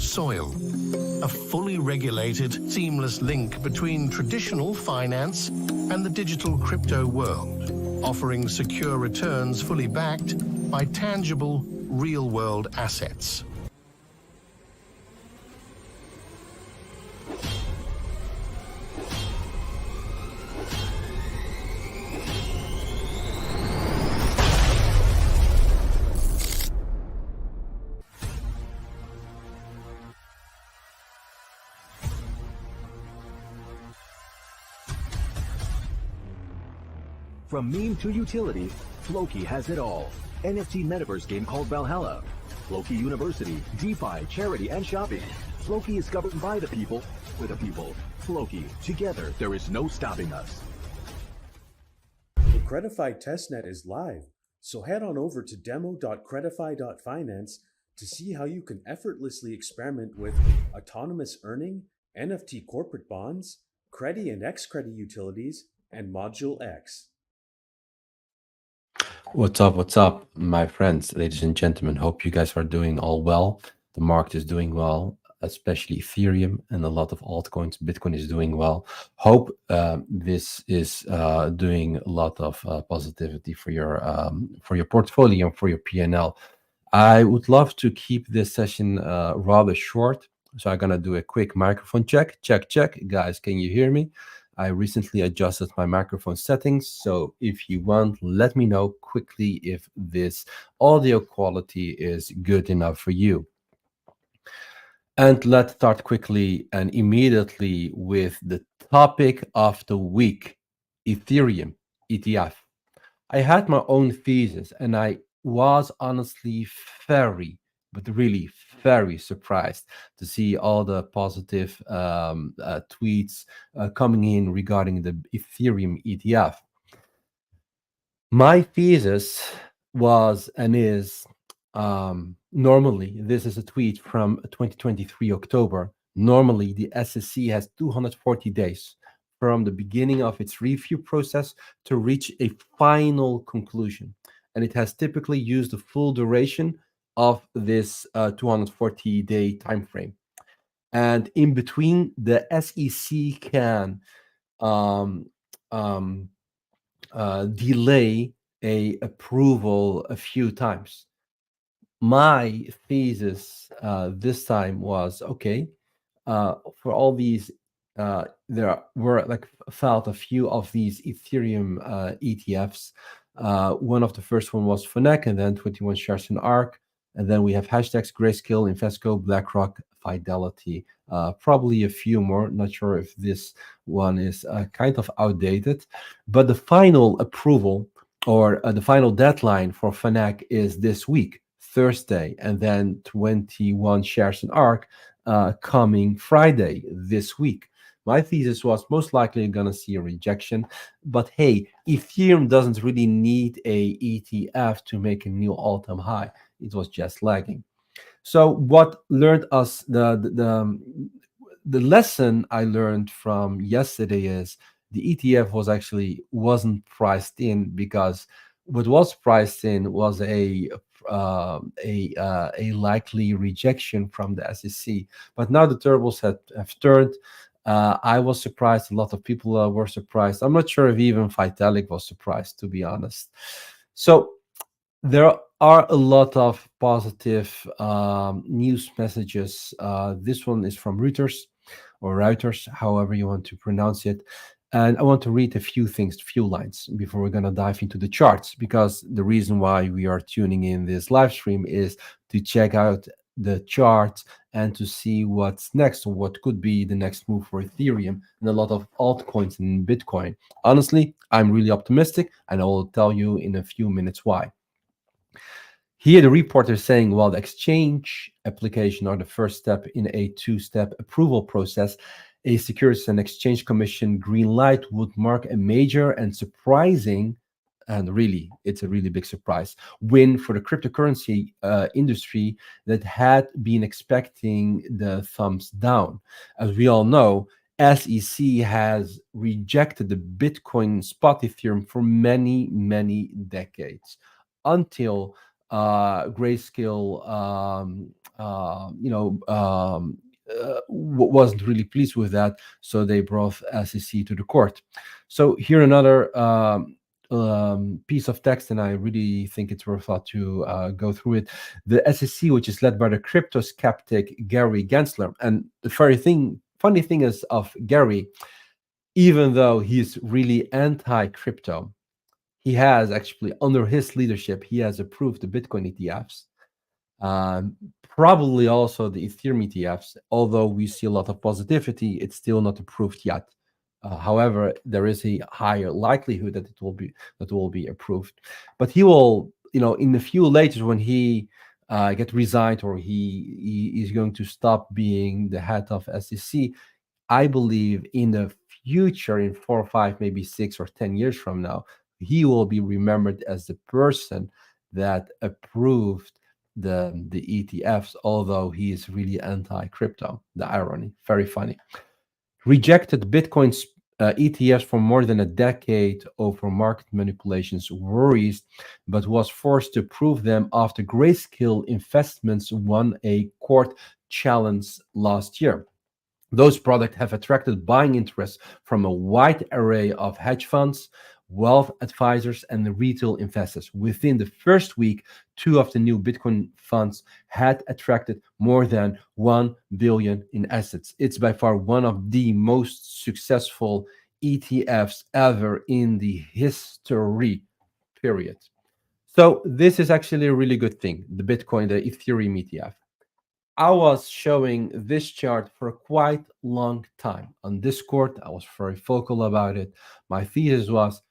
soil, a fully regulated, seamless link between traditional finance and the digital crypto world, offering secure returns fully backed by tangible, real-world assets. From meme to utility, Floki has it all. NFT metaverse game called Valhalla. Floki University, DeFi, charity, and shopping. Floki is governed by the people, for the people. Floki, together there is no stopping us. The Credify testnet is live, so head on over to demo.credify.finance to see how you can effortlessly experiment with autonomous earning, NFT corporate bonds, Credi and X-Credi utilities, and Module X. What's up, my friends, ladies and gentlemen? Hope you guys are doing all well. The market is doing well, especially Ethereum and a lot of altcoins. Bitcoin is doing well. Hope this is doing a lot of positivity for your portfolio and for your P&L. I would love to keep this session rather short, so I'm gonna do a quick microphone check. Check. Guys, can you hear me? I recently adjusted my microphone settings, so if you want, let me know quickly if this audio quality is good enough for you. And let's start quickly and immediately with the topic of the week, Ethereum ETF. I had my own thesis, and I was honestly very, but really very surprised to see all the positive tweets coming in regarding the Ethereum ETF. My thesis was and is normally, this is a tweet from 2023 October. Normally, the SEC has 240 days from the beginning of its review process to reach a final conclusion. And it has typically used the full duration of this 240-day time frame. And in between, the SEC can delay a approval a few times. My thesis this time was, okay, for all these, there were felt a few of these Ethereum ETFs. One of the first one was Fnac, and then 21 shares in ARK, and then we have hashtags Grayscale, Invesco, BlackRock, Fidelity, probably a few more. Not sure if this one is kind of outdated, but the final approval or the final deadline for Fnac is this week, Thursday, and then 21 shares in ARK coming Friday this week. My thesis was most likely going to see a rejection, but hey, Ethereum doesn't really need a ETF to make a new all-time high. It was just lagging. So what learned us the lesson I learned from yesterday is the ETF wasn't priced in, because what was priced in was a likely rejection from the SEC. But now the tables have turned. I was surprised. A lot of people were surprised. I'm not sure if even Vitalik was surprised, to be honest. So there are a lot of positive news messages. This one is from Reuters, or Reuters, however you want to pronounce it. And I want to read a few lines before we're going to dive into the charts, because the reason why we are tuning in this live stream is to check out the charts and to see what's next, or what could be the next move for Ethereum and a lot of altcoins and Bitcoin. Honestly, I'm really optimistic, and I will tell you in a few minutes why. Here, the report is saying, while the exchange application are the first step in a two-step approval process, a Securities and Exchange Commission green light would mark a major and surprising, and really, it's a really big surprise, win for the cryptocurrency industry that had been expecting the thumbs down. As we all know, SEC has rejected the Bitcoin spot Ethereum for many, many decades, until Grayscale, wasn't really pleased with that, so they brought SEC to the court. So here another piece of text, and I really think it's worthwhile to go through it. The SEC, which is led by the crypto skeptic Gary Gensler, and the funny thing is of Gary, even though he's really anti-crypto, he has actually, under his leadership, he has approved the Bitcoin ETFs, probably also the Ethereum ETFs. Although we see a lot of positivity, it's still not approved yet. However, there is a higher likelihood that it will be approved. But he will, in a few later, when he get resigned, or he is going to stop being the head of SEC, I believe in the future, in 4 or 5, maybe 6 or 10 years from now, he will be remembered as the person that approved the ETFs, although he is really anti-crypto. The irony, very funny. Rejected Bitcoin's ETFs for more than a decade over market manipulations, worries, but was forced to prove them after Grayscale Investments won a court challenge last year. Those products have attracted buying interest from a wide array of hedge funds, wealth advisors, and retail investors. Within the first week, 2 of the new Bitcoin funds had attracted more than 1 billion in assets. It's by far one of the most successful ETFs ever in the history, period. So this is actually a really good thing, the Bitcoin, the Ethereum ETF. I was showing this chart for quite long time on Discord. I was very vocal about it. My thesis was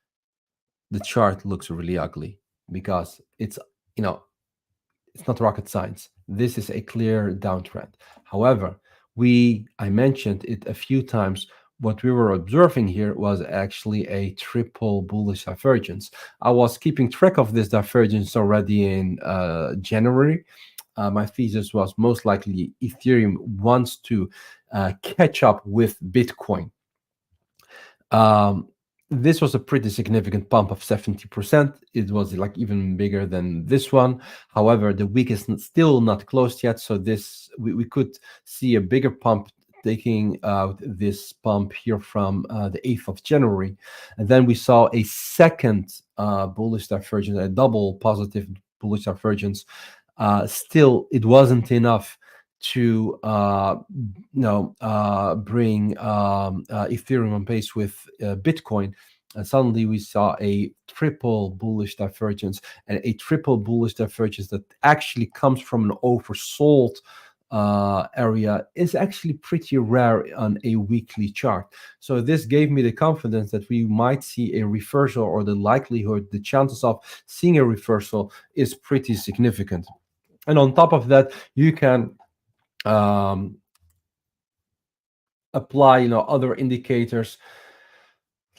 the chart looks really ugly because it's not rocket science. This is a clear downtrend. However, I mentioned it a few times. What we were observing here was actually a triple bullish divergence. I was keeping track of this divergence already in January. My thesis was most likely Ethereum wants to catch up with Bitcoin. This was a pretty significant pump of 70%. It was like even bigger than this one. However, the week is still not closed yet, so we could see a bigger pump taking out this pump here from the 8th of January. And then we saw a second bullish divergence, a double positive bullish divergence. Still, it wasn't enough to bring Ethereum on pace with Bitcoin. And suddenly we saw a triple bullish divergence, and a triple bullish divergence that actually comes from an oversold area is actually pretty rare on a weekly chart. So this gave me the confidence that we might see a reversal, or the likelihood, the chances of seeing a reversal is pretty significant. And on top of that, you can apply other indicators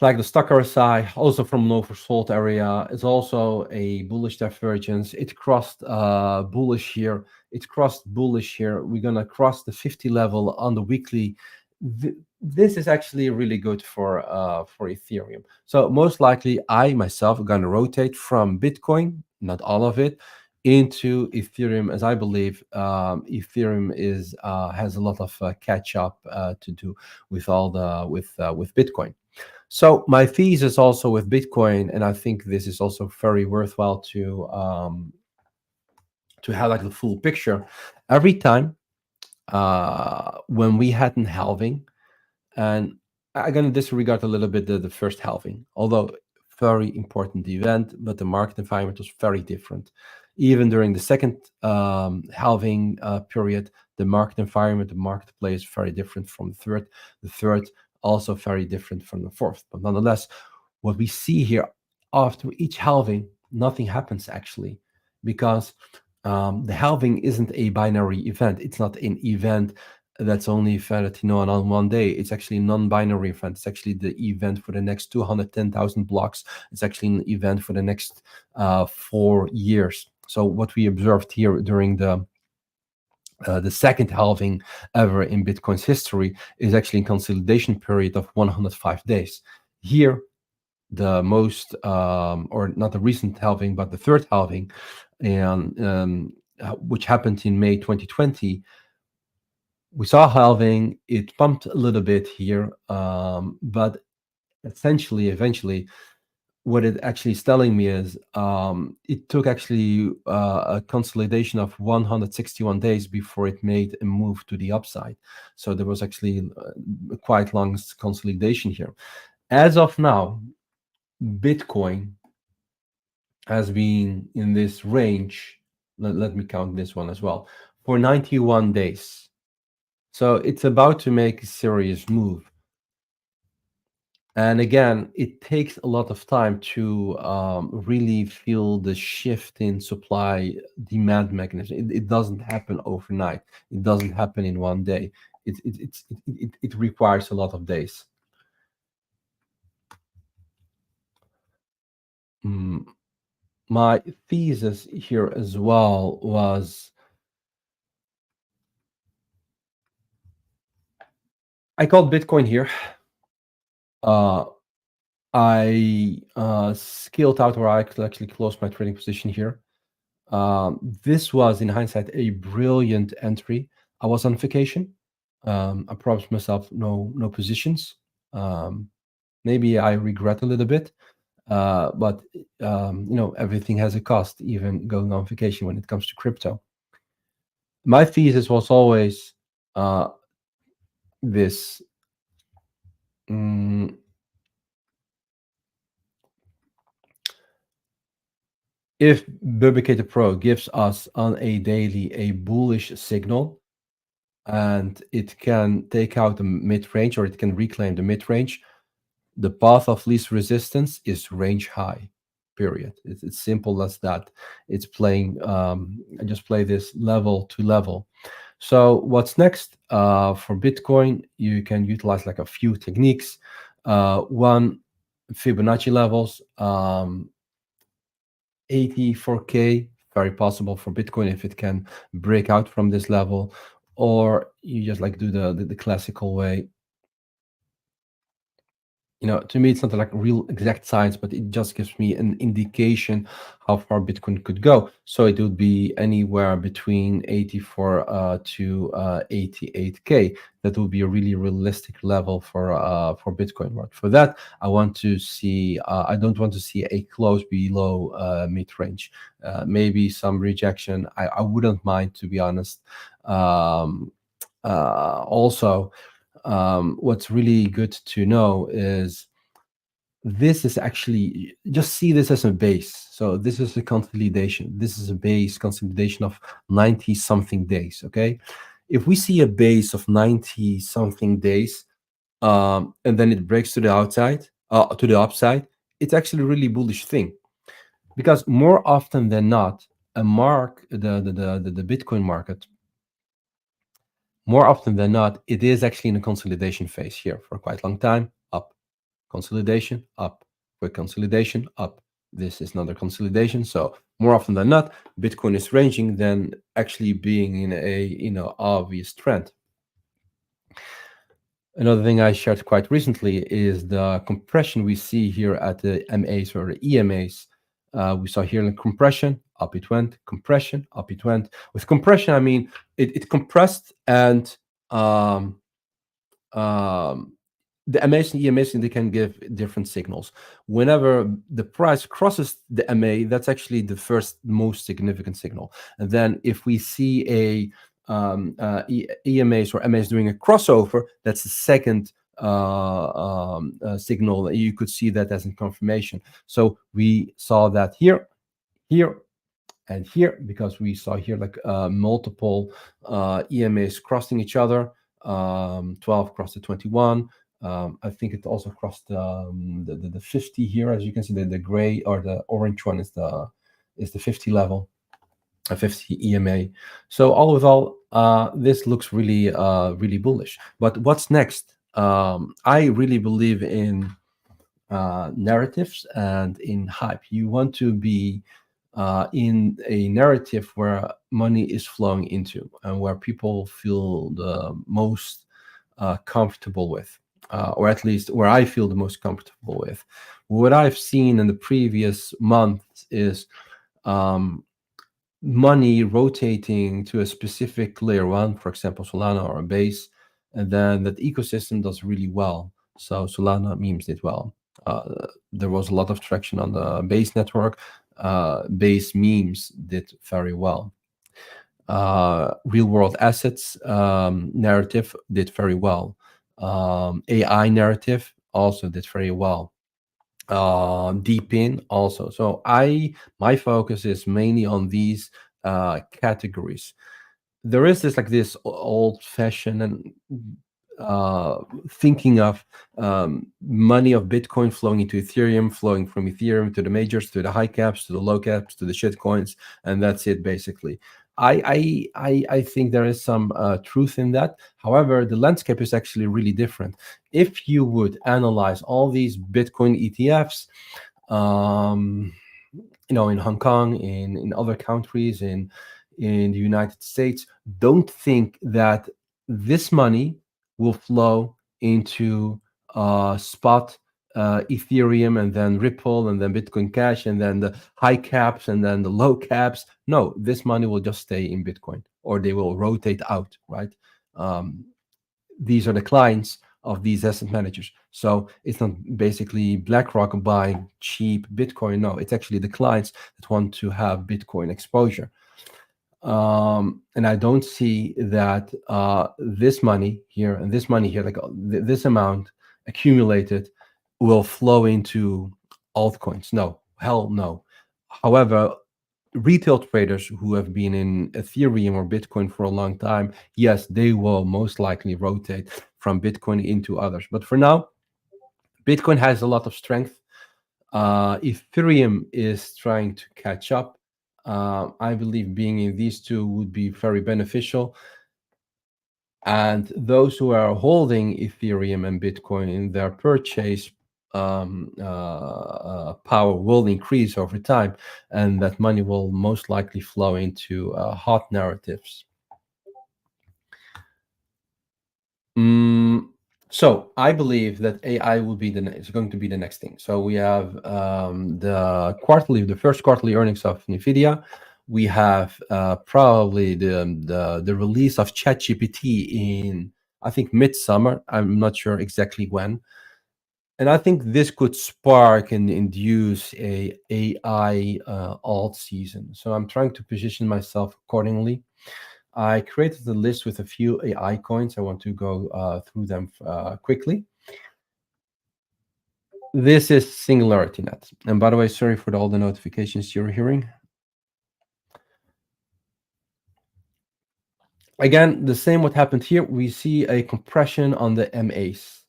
like the stock RSI, also from an oversold area. It's also a bullish divergence. It crossed bullish here. It crossed bullish here. We're gonna cross the 50 level on the weekly. This is actually really good for Ethereum. So most likely, I myself are gonna rotate from Bitcoin, not all of it, into Ethereum, as I believe Ethereum has a lot of catch up to do with with Bitcoin. So my thesis also with Bitcoin, and I think this is also very worthwhile to highlight the full picture. Every time when we had an halving, and I'm going to disregard a little bit the first halving, although very important event, but the market environment was very different. Even during the second halving period, the market environment, the marketplace, very different from the third. The third also very different from the fourth. But nonetheless, what we see here after each halving, nothing happens actually, because the halving isn't a binary event. It's not an event that's only valid on one day. It's actually a non-binary event. It's actually the event for the next 210,000 blocks. It's actually an event for the next 4 years. So what we observed here during the second halving ever in Bitcoin's history is actually a consolidation period of 105 days. Here, the most, or not the recent halving, but the third halving, and which happened in May 2020, we saw halving. It pumped a little bit here, but essentially, eventually, what it actually is telling me is it took actually a consolidation of 161 days before it made a move to the upside. So there was actually quite long consolidation here. As of now, Bitcoin has been in this range. Let me count this one as well, for 91 days. So it's about to make a serious move. And again, it takes a lot of time to really feel the shift in supply demand mechanism. It doesn't happen overnight. It doesn't happen in one day. It requires a lot of days. My thesis here as well was, I called Bitcoin here. I scaled out, or I could actually close my trading position here. This was, in hindsight, a brilliant entry. I was on vacation. I promised myself no positions. Maybe I regret a little bit, but everything has a cost, even going on vacation when it comes to crypto. My thesis was always this. If Burbicator Pro gives us on a daily a bullish signal, and it can take out the mid-range, or it can reclaim the mid-range, the path of least resistance is range high, period. It's simple as that. It's playing, I just play this level to level. So what's next for Bitcoin? You can utilize like a few techniques. One, Fibonacci levels, 84K, very possible for Bitcoin if it can break out from this level, or you just like do the classical way. To me, it's not like real exact science, but it just gives me an indication how far Bitcoin could go. So it would be anywhere between 84 to 88K. That would be a really realistic level for Bitcoin. But for that, I want to see. I don't want to see a close below mid-range. Maybe some rejection. I wouldn't mind, to be honest. Also, what's really good to know is this is actually, just see this as a base. So this is a consolidation. This is a base consolidation of 90 something days. Okay. If we see a base of 90 something days, and then it breaks to the outside, to the upside, it's actually a really bullish thing, because more often than not, the Bitcoin market, more often than not, it is actually in a consolidation phase here for quite a long time. Up, consolidation, up, quick consolidation, up. This is another consolidation. So more often than not, Bitcoin is ranging than actually being in a obvious trend. Another thing I shared quite recently is the compression we see here at the MAs or the EMAs. We saw here in compression, up it went, compression, up it went. With compression, I mean it compressed, and the MAs and EMAs, they can give different signals. Whenever the price crosses the MA, that's actually the first most significant signal. And then if we see a EMAs or MAs doing a crossover, that's the second signal. You could see that as a confirmation. So we saw that here, and here, because we saw here like multiple EMAs crossing each other. 12 crossed the 21. I think it also crossed the 50 here. As you can see, the gray or the orange one is the 50 level, a 50 EMA. So all with all, this looks really really bullish. But what's next? I really believe in narratives and in hype. You want to be in a narrative where money is flowing into, and where people feel the most comfortable with, or at least where I feel the most comfortable with. What I've seen in the previous months is money rotating to a specific layer one, for example, Solana or a base, and then that ecosystem does really well. So Solana memes did well. There was a lot of traction on the base network. Base memes did very well. Real world assets narrative did very well. AI narrative also did very well. Deep in also. So my focus is mainly on these categories. There is this old fashioned and thinking of money of Bitcoin flowing into Ethereum, flowing from Ethereum to the majors, to the high caps, to the low caps, to the shit coins, and that's it basically. I think there is some truth in that. However, the landscape is actually really different. If you would analyze all these Bitcoin ETFs, in Hong Kong, in other countries, in the United States, don't think that this money will flow into spot Ethereum and then Ripple and then Bitcoin Cash and then the high caps and then the low caps. No, this money will just stay in Bitcoin, or they will rotate out, right? These are the clients of these asset managers. So it's not basically BlackRock buying cheap Bitcoin. No, it's actually the clients that want to have Bitcoin exposure. And I don't see that this money here and this money here, like this amount accumulated, will flow into altcoins. No, hell no. However, retail traders who have been in Ethereum or Bitcoin for a long time, yes, they will most likely rotate from Bitcoin into others. But for now, Bitcoin has a lot of strength. Ethereum is trying to catch up. I believe being in these two would be very beneficial. And those who are holding Ethereum and Bitcoin in their purchase power will increase over time, and that money will most likely flow into hot narratives. So I believe that AI will be is going to be the next thing. So we have the first quarterly earnings of Nvidia. We have probably the release of ChatGPT in, I think, midsummer. I'm not sure exactly when. And I think this could spark and induce a AI alt season. So I'm trying to position myself accordingly. I created a list with a few AI coins. I want to go through them quickly. This is SingularityNet. And by the way, sorry for all the notifications you're hearing. Again, the same what happened here. We see a compression on the MAs.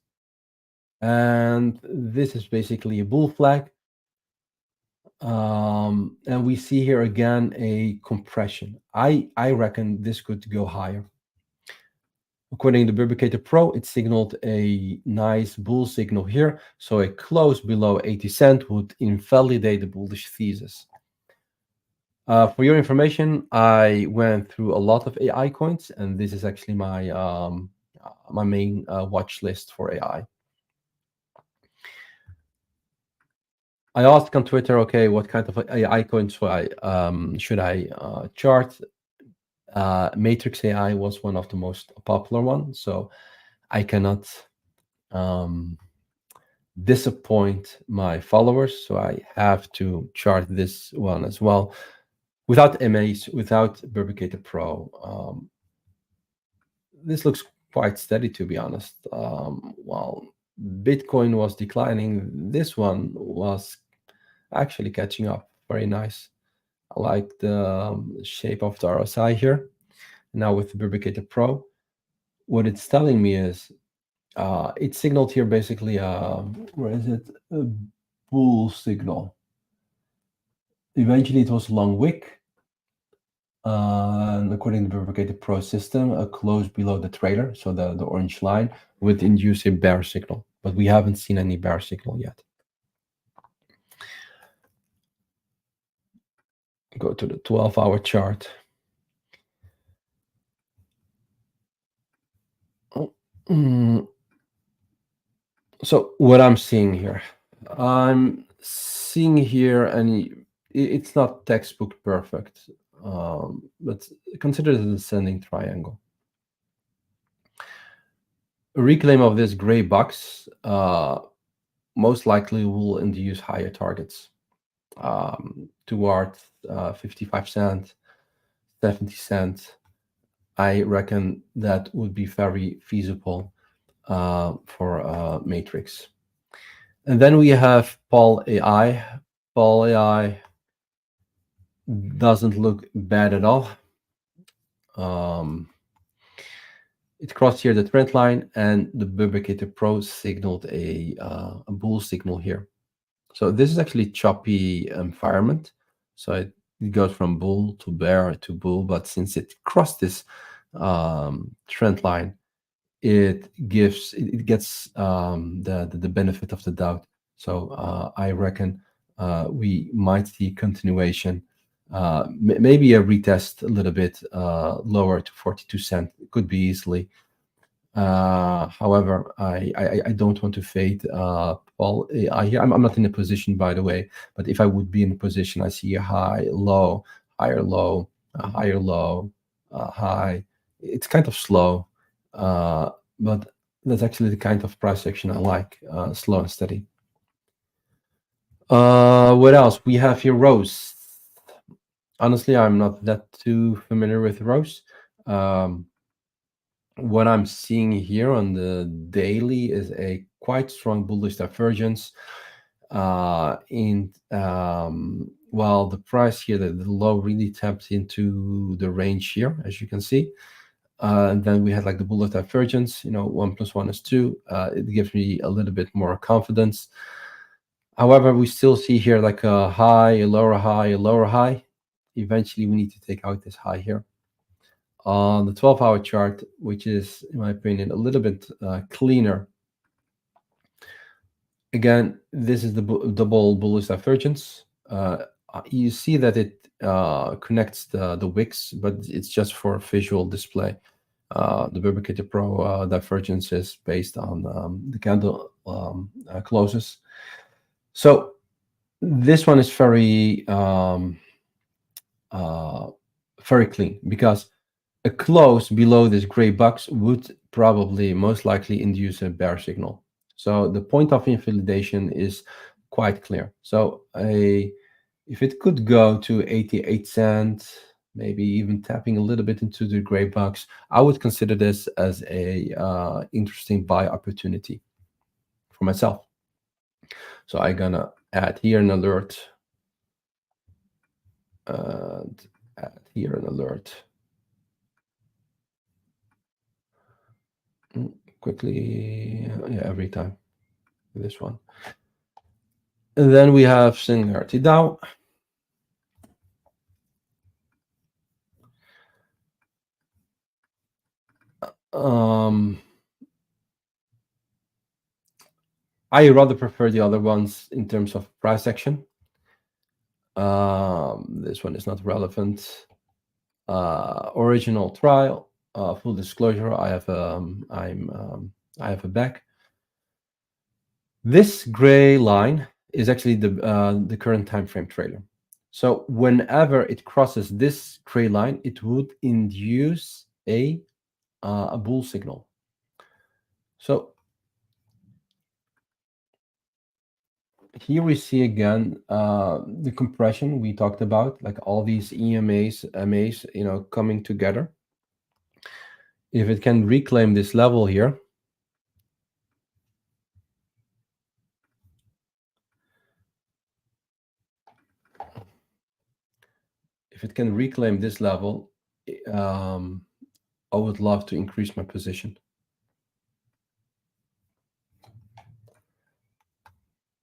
And this is basically a bull flag. And we see here again a compression. I reckon this could go higher. According to Burbicator Pro, it signaled a nice bull signal here. So a close below 80 cents would invalidate the bullish thesis. For your information, I went through a lot of AI coins, and this is actually my my main watch list for AI. I asked on Twitter, okay, what kind of AI coins should I chart? Matrix AI was one of the most popular ones, so I cannot disappoint my followers. So I have to chart this one as well, without MAs, without Burbicator Pro. This looks quite steady, to be honest. While Bitcoin was declining, this one was actually catching up. Very nice. I like the shape of the RSI here. Now with the Burbicator Pro, what it's telling me is it signaled here basically where is it? A bull signal. Eventually it was a long wick. And according to the Burbicator Pro system, a close below the trailer, so the orange line, would induce a bear signal. But we haven't seen any bear signal yet. Go to the 12-hour chart. So what I'm seeing here, and it's not textbook perfect. but consider it an ascending triangle. A reclaim of this gray box most likely will induce higher targets toward 55 cents, 70 cents. I reckon that would be very feasible for Matrix. And then we have Paul AI. Paul AI doesn't look bad at all. It crossed here the trend line, and the Publicator Pro signaled a bull signal here. So this is actually choppy environment. So it goes from bull to bear to bull, but since it crossed this trend line, it gets the benefit of the doubt. So I reckon we might see continuation, maybe a retest a little bit lower to 42 cents. It could be easily. However, I don't want to fade Paul AI here. I'm not in a position, by the way, but if I would be in a position, I see a high, low, higher low, higher low, high. It's kind of slow, but that's actually the kind of price action I like, slow and steady. What else? We have here Rose. Honestly, I'm not that too familiar with Rose. What I'm seeing here on the daily is a quite strong bullish divergence. While the price here, the low really tapped into the range here, as you can see. And then we had like the bullish divergence, 1 + 1 is 2. It gives me a little bit more confidence. However, we still see here like a high, a lower high, a lower high. Eventually, we need to take out this high here. On the 12-hour chart, which is, in my opinion, a little bit cleaner. Again, this is the double bullish divergence. You see that it connects the wicks, but it's just for visual display. The Publicator Pro divergence is based on the candle closes. So this one is very clean, because a close below this gray box would probably most likely induce a bear signal. So the point of invalidation is quite clear. So if it could go to 88 cents, maybe even tapping a little bit into the gray box, I would consider this as a interesting buy opportunity for myself. So I'm gonna add here an alert, and add here an alert. Quickly, every time this one. And then we have Singularity Dow. I rather prefer the other ones in terms of price action. This one is not relevant. Original trial. Full disclosure, I have a back. This gray line is actually the current time frame trailer. So whenever it crosses this gray line, it would induce a bull signal. So here we see again the compression we talked about, like all these EMAs, MAs, coming together. If it can reclaim this level here, I would love to increase my position.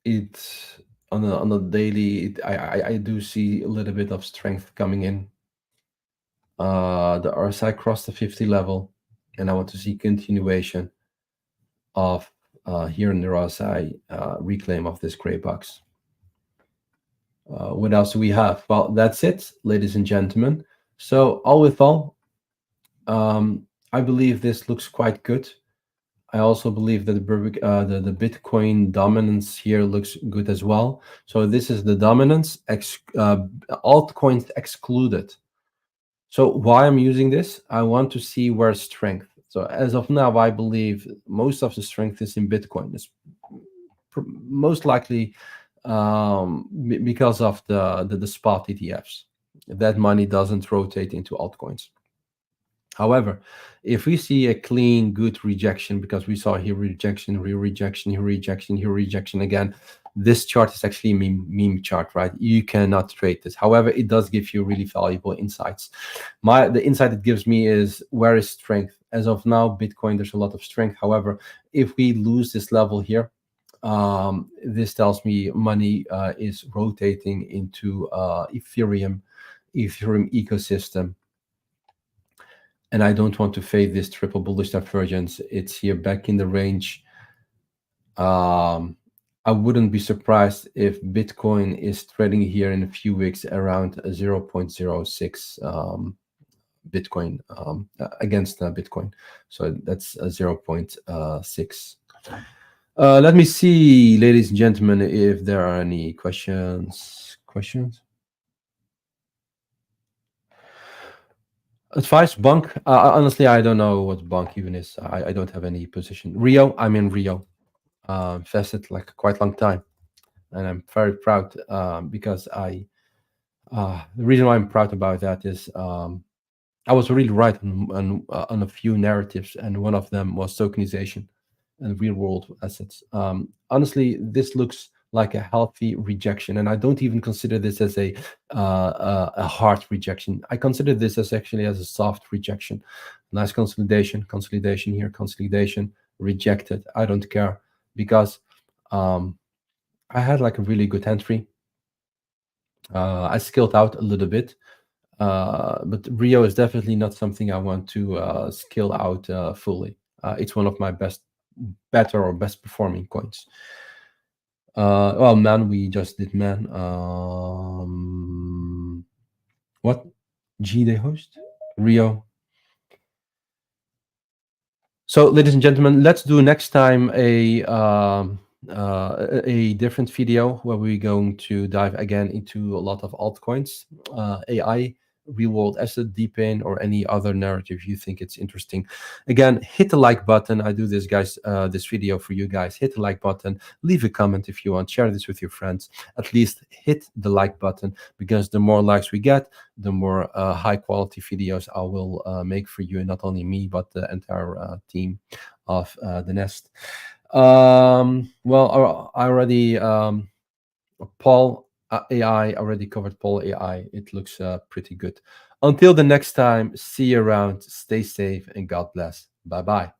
It's on a daily. I do see a little bit of strength coming in. The RSI crossed the 50 level, and I want to see continuation of here in the RSI reclaim of this gray box. What else do we have? Well, that's it, ladies and gentlemen. So all with all, I believe this looks quite good. I also believe that the Bitcoin dominance here looks good as well. So this is the dominance, altcoins excluded. So why I'm using this, I want to see where strength. So as of now, I believe most of the strength is in Bitcoin. It's most likely because of the spot ETFs. That money doesn't rotate into altcoins. However, if we see a clean, good rejection, because we saw here rejection, rejection, here rejection, here rejection again, this chart is actually a meme chart, right? You cannot trade this. However, it does give you really valuable insights. The insight it gives me is where is strength? As of now, Bitcoin, there's a lot of strength. However, if we lose this level here, this tells me money is rotating into Ethereum ecosystem, and I don't want to fade this triple bullish divergence. It's here back in the range. I wouldn't be surprised if Bitcoin is trading here in a few weeks around 0.06 Bitcoin against Bitcoin. So that's 0.6. Let me see, ladies and gentlemen, if there are any questions. Advice, Bank. Honestly, I don't know what Bank even is. I don't have any position. Rio, I'm in Rio. Invested like a quite long time, and I'm very proud because the reason why I'm proud about that is I was really right on a few narratives, and one of them was tokenization and real world assets. Honestly, this looks like a healthy rejection, and I don't even consider this as a hard rejection. I consider this as actually as a soft rejection. Nice consolidation here, consolidation, rejected. I don't care because I had like a really good entry. I scaled out a little bit. But Rio is definitely not something I want to scale out fully. It's one of my best performing coins. Well, man, we just did man. What? G-Day host? Rio. So, ladies and gentlemen, let's do next time a different video where we're going to dive again into a lot of altcoins, AI, real world asset, DeepIn, or any other narrative you think it's interesting. Again, hit the like button. I do this, guys, this video for you guys. Hit the like button, leave a comment if you want, share this with your friends. At least hit the like button, because the more likes we get, the more high quality videos I will make for you, and not only me, but the entire team of the Nest. Well, I already Paul AI already covered Paul AI. It looks pretty good. Until the next time, see you around, stay safe, and God bless. Bye bye.